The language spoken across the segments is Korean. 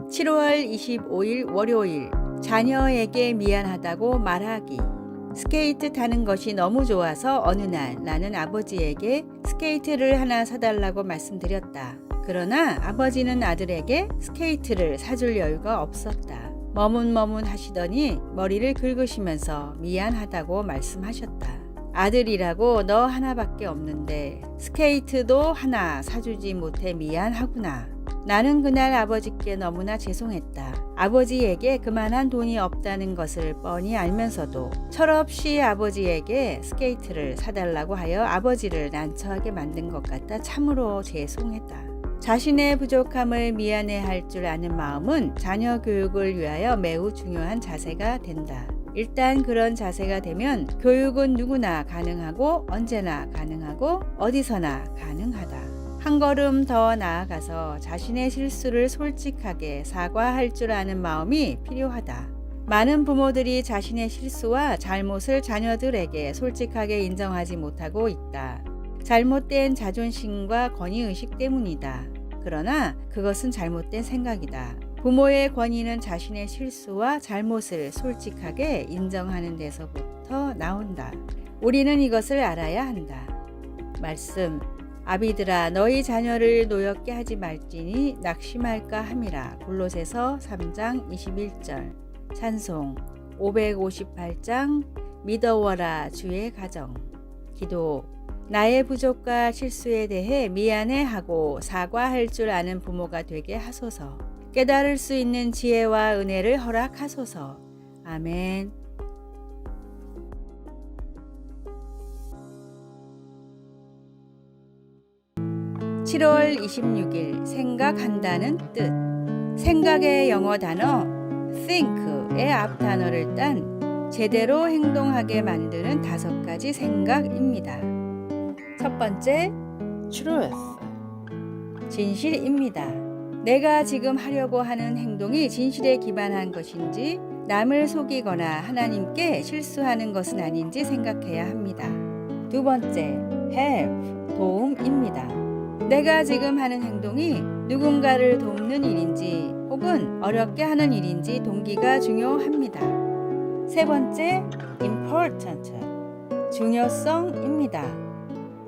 7월 25일 월요일, 자녀에게 미안하다고 말하기. 스케이트 타는 것이 너무 좋아서 어느 날 나는 아버지에게 스케이트를 하나 사달라고 말씀드렸다. 그러나 아버지는 아들에게 스케이트를 사줄 여유가 없었다. 머문머문 하시더니 머리를 긁으시면서 미안하다고 말씀하셨다. 아들이라고 너 하나밖에 없는데 스케이트도 하나 사주지 못해 미안하구나. 나는 그날 아버지께 너무나 죄송했다. 아버지에게 그만한 돈이 없다는 것을 뻔히 알면서도 철없이 아버지에게 스케이트를 사달라고 하여 아버지를 난처하게 만든 것 같아 참으로 죄송했다. 자신의 부족함을 미안해할 줄 아는 마음은 자녀 교육을 위하여 매우 중요한 자세가 된다. 일단 그런 자세가 되면 교육은 누구나 가능하고 언제나 가능하고 어디서나 가능하다. 한 걸음 더 나아가서 자신의 실수를 솔직하게 사과할 줄 아는 마음이 필요하다. 많은 부모들이 자신의 실수와 잘못을 자녀들에게 솔직하게 인정하지 못하고 있다. 잘못된 자존심과 권위의식 때문이다. 그러나 그것은 잘못된 생각이다. 부모의 권위는 자신의 실수와 잘못을 솔직하게 인정하는 데서부터 나온다. 우리는 이것을 알아야 한다. 말씀, 아비들아 너희 자녀를 노엽게 하지 말지니 낙심할까 함이라. 골로새서 3장 21절. 찬송 558장 믿어워라 주의 가정. 기도, 나의 부족과 실수에 대해 미안해하고 사과할 줄 아는 부모가 되게 하소서. 깨달을 수 있는 지혜와 은혜를 허락하소서. 아멘. (7월 26일) 생각한다는 뜻. 생각의 영어 단어 think의 앞 단어를 딴 제대로 행동하게 만드는 5가지 생각입니다. 첫 번째, truth, 진실입니다. 내가 지금 하려고 하는 행동이 진실에 기반한 것인지 남을 속이거나 하나님께 실수하는 것은 아닌지 생각해야 합니다. 두 번째, help, 도움입니다. 내가 지금 하는 행동이 누군가를 돕는 일인지 혹은 어렵게 하는 일인지 동기가 중요합니다. 세 번째, important, 중요성입니다.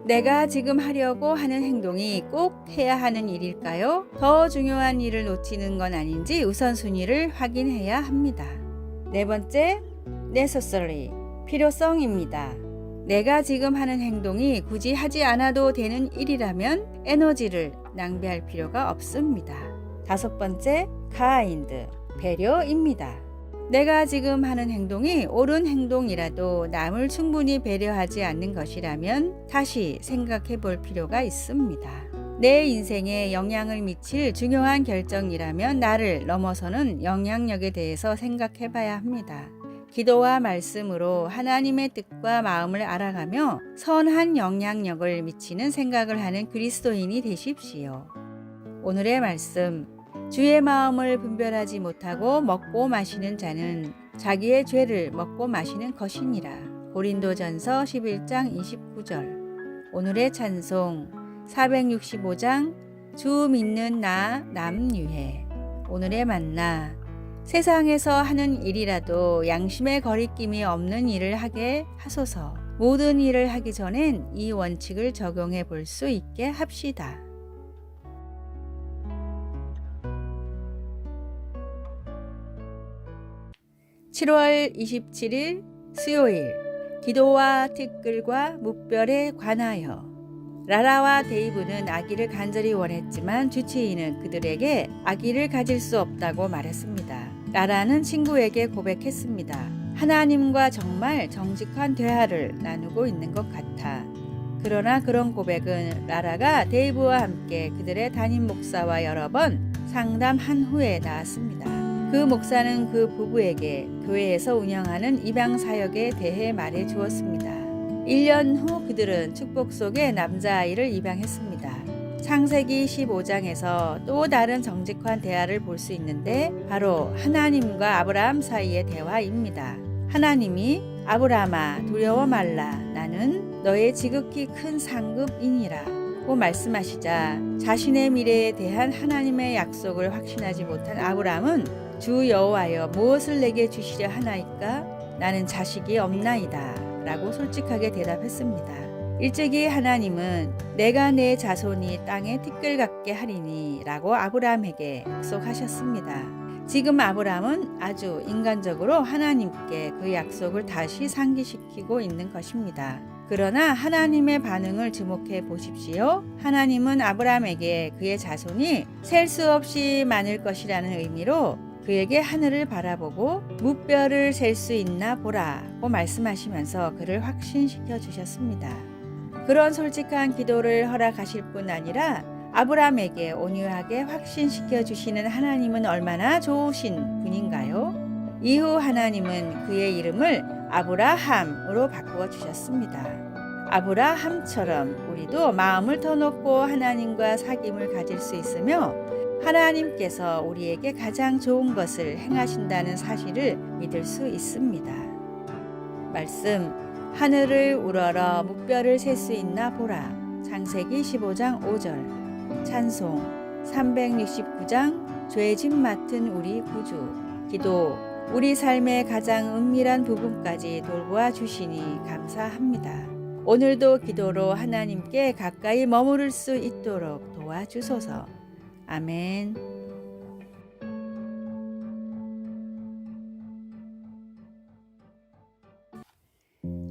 내가 지금 하려고 하는 행동이 꼭 해야 하는 일일까요? 더 중요한 일을 놓치는 건 아닌지 우선순위를 확인해야 합니다. 네 번째, necessary, 필요성입니다. 내가 지금 하는 행동이 굳이 하지 않아도 되는 일이라면 에너지를 낭비할 필요가 없습니다. 다섯 번째, kind, 배려입니다. 내가 지금 하는 행동이 옳은 행동이라도 남을 충분히 배려하지 않는 것이라면 다시 생각해 볼 필요가 있습니다. 내 인생에 영향을 미칠 중요한 결정이라면 나를 넘어서는 영향력에 대해서 생각해 봐야 합니다. 기도와 말씀으로 하나님의 뜻과 마음을 알아가며 선한 영향력을 미치는 생각을 하는 그리스도인이 되십시오. 오늘의 말씀, 주의 마음을 분별하지 못하고 먹고 마시는 자는 자기의 죄를 먹고 마시는 것이니라. 고린도전서 11장 29절. 오늘의 찬송 465장 주 믿는 나 남유해. 오늘의 만나, 세상에서 하는 일이라도 양심의 거리낌이 없는 일을 하게 하소서. 모든 일을 하기 전엔 이 원칙을 적용해 볼 수 있게 합시다. (7월 27일) 수요일, 기도와 티끌과 무별에 관하여. 라라와 데이브는 아기를 간절히 원했지만 주치의는 그들에게 아기를 가질 수 없다고 말했습니다. 라라는 친구에게 고백했습니다. 하나님과 정말 정직한 대화를 나누고 있는 것 같아. 그러나 그런 고백은 라라가 데이브와 함께 그들의 담임 목사와 여러 번 상담한 후에 나왔습니다. 그 목사는 그 부부에게 교회에서 운영하는 입양 사역에 대해 말해 주었습니다. 1년 후 그들은 축복 속에 남자아이를 입양했습니다. 창세기 15장에서 또 다른 정직한 대화를 볼 수 있는데 바로 하나님과 아브라함 사이의 대화입니다. 하나님이 아브라함아 두려워 말라 나는 너의 지극히 큰 상급이니라. 고 말씀하시자 자신의 미래에 대한 하나님의 약속을 확신하지 못한 아브라함은 주 여호와여 무엇을 내게 주시려 하나이까? 나는 자식이 없나이다 라고 솔직하게 대답했습니다. 일찍이 하나님은 내가 내 자손이 땅에 티끌 같게 하리니 라고 아브라함에게 약속하셨습니다. 지금 아브라함은 아주 인간적으로 하나님께 그 약속을 다시 상기시키고 있는 것입니다. 그러나 하나님의 반응을 주목해 보십시오. 하나님은 아브라함에게 그의 자손이 셀 수 없이 많을 것이라는 의미로 그에게 하늘을 바라보고 무뼈를 셀 수 있나 보라고 말씀하시면서 그를 확신시켜 주셨습니다. 그런 솔직한 기도를 허락하실 뿐 아니라 아브라함에게 온유하게 확신시켜 주시는 하나님은 얼마나 좋으신 분인가요? 이후 하나님은 그의 이름을 아브라함으로 바꾸어 주셨습니다. 아브라함처럼 우리도 마음을 터놓고 하나님과 사귐을 가질 수 있으며 하나님께서 우리에게 가장 좋은 것을 행하신다는 사실을 믿을 수 있습니다. 말씀, 하늘을 우러러 무뼈를 셀 수 있나 보라. 창세기 15장 5절. 찬송 369장 죄짐 맡은 우리 구주. 기도, 우리 삶의 가장 은밀한 부분까지 돌보아 주시니 감사합니다. 오늘도 기도로 하나님께 가까이 머무를 수 있도록 도와주소서. 아멘.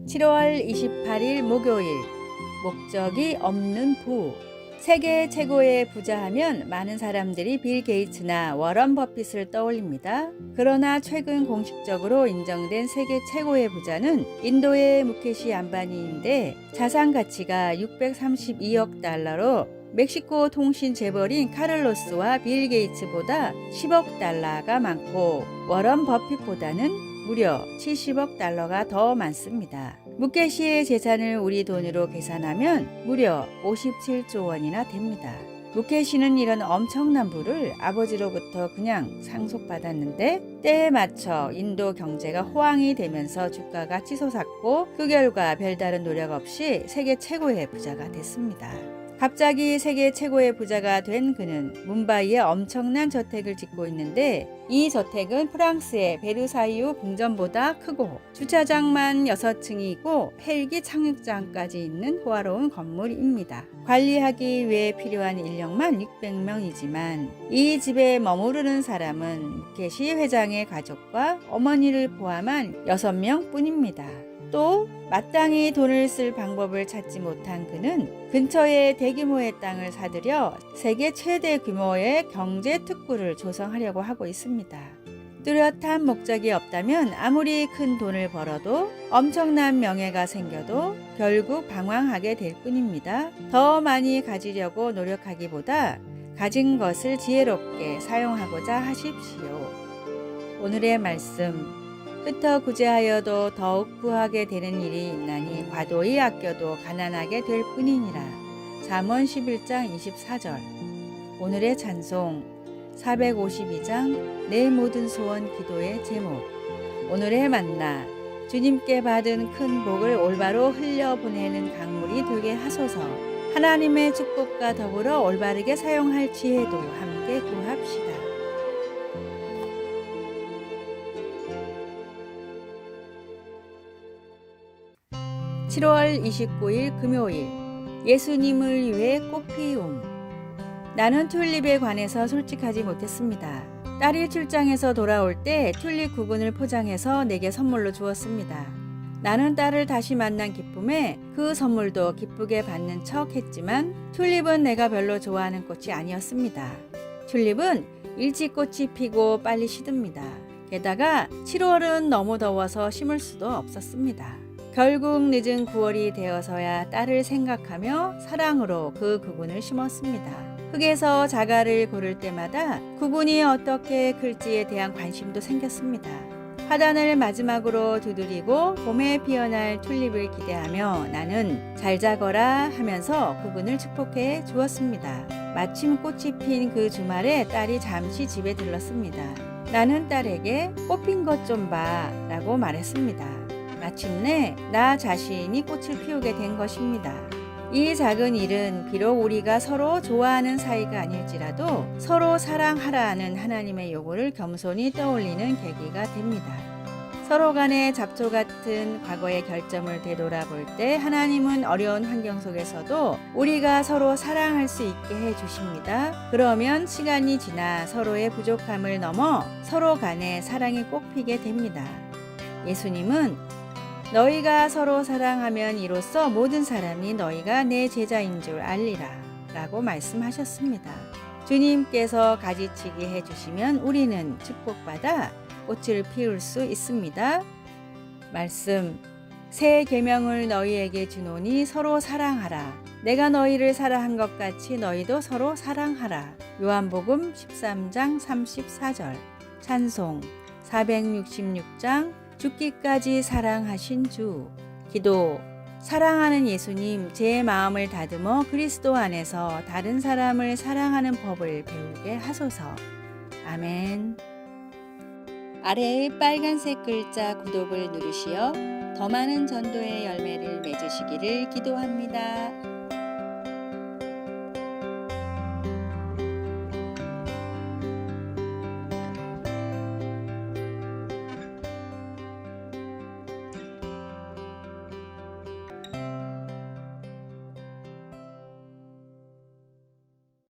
7월 28일 목요일. 목적이 없는 부. 세계 최고의 부자하면 많은 사람들이 빌 게이츠나 워런 버핏을 떠올립니다. 그러나 최근 공식적으로 인정된 세계 최고의 부자는 인도의 무케시 암바니인데 자산 가치가 632억 달러로 멕시코 통신 재벌인 카를로스와 빌 게이츠보다 10억 달러가 많고 워런 버핏보다는 무려 70억 달러가 더 많습니다. 무케시의 재산을 우리 돈으로 계산하면 무려 57조 원이나 됩니다. 무케시는 이런 엄청난 부를 아버지로부터 그냥 상속받았는데 때에 맞춰 인도 경제가 호황이 되면서 주가가 치솟았고 그 결과 별다른 노력 없이 세계 최고의 부자가 됐습니다. 갑자기 세계 최고의 부자가 된 그는 뭄바이에 엄청난 저택을 짓고 있는데 이 저택은 프랑스의 베르사유 궁전보다 크고 주차장만 6층이고 헬기 착륙장까지 있는 호화로운 건물입니다. 관리하기 위해 필요한 인력만 600명이지만 이 집에 머무르는 사람은 무케시 회장의 가족과 어머니를 포함한 6명 뿐입니다. 또 마땅히 돈을 쓸 방법을 찾지 못한 그는 근처에 대규모의 땅을 사들여 세계 최대 규모의 경제 특구를 조성하려고 하고 있습니다. 뚜렷한 목적이 없다면 아무리 큰 돈을 벌어도 엄청난 명예가 생겨도 결국 방황하게 될 뿐입니다. 더 많이 가지려고 노력하기보다 가진 것을 지혜롭게 사용하고자 하십시오. 오늘의 말씀, 흩어 구제하여도 더욱 부하게 되는 일이 있나니 과도히 아껴도 가난하게 될 뿐이니라. 잠언 11장 24절. 오늘의 찬송 452장 내 모든 소원 기도의 제목. 오늘의 만나, 주님께 받은 큰 복을 올바로 흘려보내는 강물이 되게 하소서. 하나님의 축복과 더불어 올바르게 사용할 지혜도 함께 구합시다. 7월 29일 금요일. 예수님을 위해 꽃피움. 나는 튤립에 관해서 솔직하지 못했습니다. 딸이 출장에서 돌아올 때 튤립 구근을 포장해서 내게 선물로 주었습니다. 나는 딸을 다시 만난 기쁨에 그 선물도 기쁘게 받는 척 했지만 튤립은 내가 별로 좋아하는 꽃이 아니었습니다. 튤립은 일찍 꽃이 피고 빨리 시듭니다. 게다가 7월은 너무 더워서 심을 수도 없었습니다. 결국 늦은 9월이 되어서야 딸을 생각하며 사랑으로 그 구근을 심었습니다. 흙에서 자갈을 고를 때마다 구근이 어떻게 클지에 대한 관심도 생겼습니다. 화단을 마지막으로 두드리고 봄에 피어날 튤립을 기대하며 나는 잘 자거라 하면서 구근을 축복해 주었습니다. 마침 꽃이 핀 그 주말에 딸이 잠시 집에 들렀습니다. 나는 딸에게 꽃핀 것 좀 봐 라고 말했습니다. 마침내 나 자신이 꽃을 피우게 된 것입니다. 이 작은 일은 비록 우리가 서로 좋아하는 사이가 아닐지라도 서로 사랑하라는 하나님의 요구를 겸손히 떠올리는 계기가 됩니다. 서로 간의 잡초 같은 과거의 결점을 되돌아볼 때 하나님은 어려운 환경 속에서도 우리가 서로 사랑할 수 있게 해 주십니다. 그러면 시간이 지나 서로의 부족함을 넘어 서로 간의 사랑이 꽃피게 됩니다. 예수님은 너희가 서로 사랑하면 이로써 모든 사람이 너희가 내 제자인 줄 알리라 라고 말씀하셨습니다. 주님께서 가지치기 해주시면 우리는 축복받아 꽃을 피울 수 있습니다. 말씀, 새 계명을 너희에게 주노니 서로 사랑하라. 내가 너희를 사랑한 것 같이 너희도 서로 사랑하라. 요한복음 13장 34절. 찬송 466장 죽기까지 사랑하신 주. 기도, 사랑하는 예수님, 제 마음을 다듬어 그리스도 안에서 다른 사람을 사랑하는 법을 배우게 하소서. 아멘. 아래의 빨간색 글자 구독을 누르시어 더 많은 전도의 열매를 맺으시기를 기도합니다.